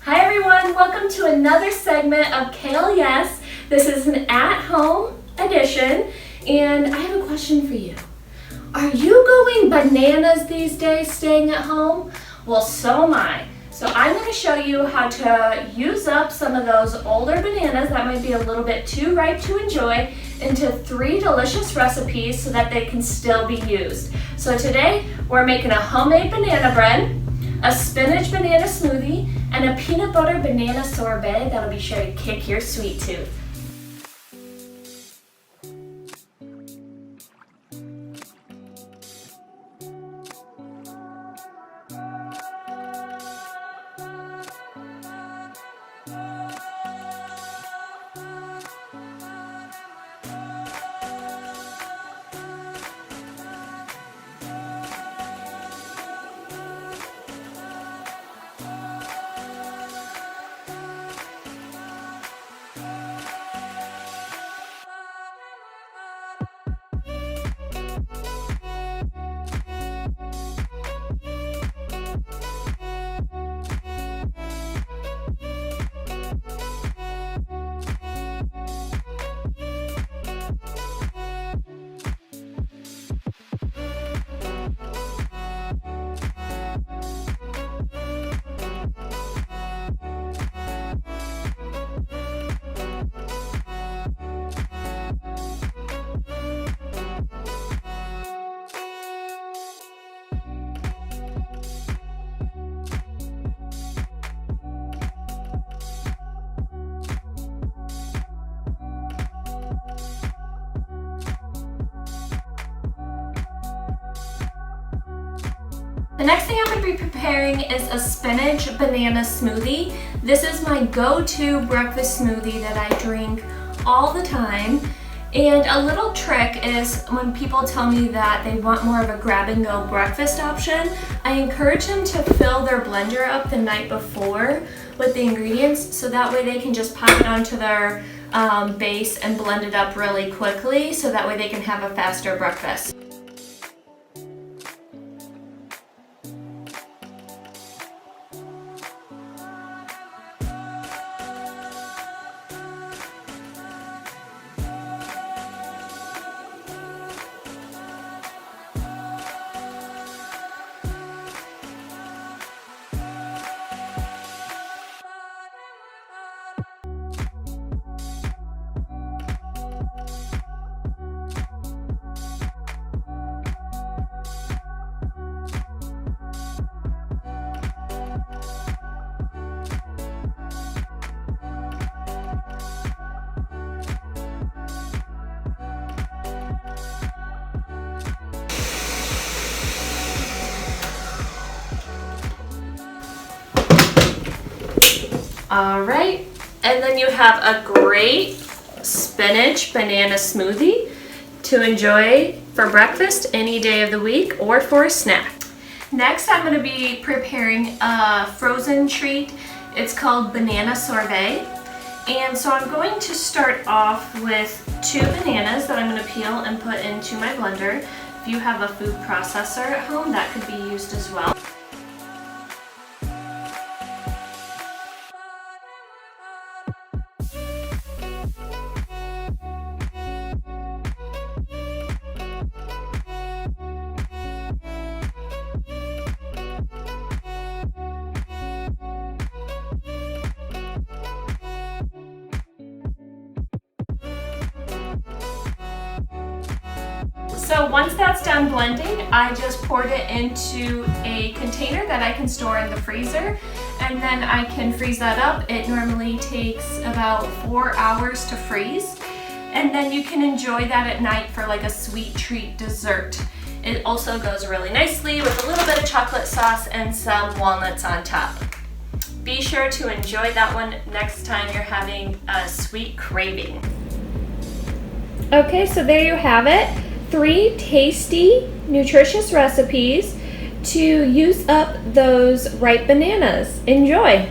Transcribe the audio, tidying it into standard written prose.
Hi everyone, welcome to another segment of Kale Yes. This is an at-home edition, and I have a question for you. Are you going bananas these days staying at home? Well, so am I. So I'm going to show you how to use up some of those older bananas that might be a little bit too ripe to enjoy into 3 delicious recipes so that they can still be used. So today we're making a homemade banana bread, a spinach banana smoothie, and a peanut butter banana sorbet that'll be sure to kick your sweet tooth. The next thing I'm going to be preparing is a spinach banana smoothie. This is my go-to breakfast smoothie that I drink all the time. And a little trick is when people tell me that they want more of a grab-and-go breakfast option, I encourage them to fill their blender up the night before with the ingredients so that way they can just pop it onto their base and blend it up really quickly so that way they can have a faster breakfast. Alright, and then you have a great spinach banana smoothie to enjoy for breakfast any day of the week or for a snack. Next, I'm going to be preparing a frozen treat. It's called banana sorbet. And so I'm going to start off with 2 bananas that I'm going to peel and put into my blender. If you have a food processor at home, that could be used as well. So once that's done blending, I just poured it into a container that I can store in the freezer, and then I can freeze that up. It normally takes about 4 hours to freeze, and then you can enjoy that at night for like a sweet treat dessert. It also goes really nicely with a little bit of chocolate sauce and some walnuts on top. Be sure to enjoy that one next time you're having a sweet craving. Okay, so there you have it. 3 tasty, nutritious recipes to use up those ripe bananas. Enjoy!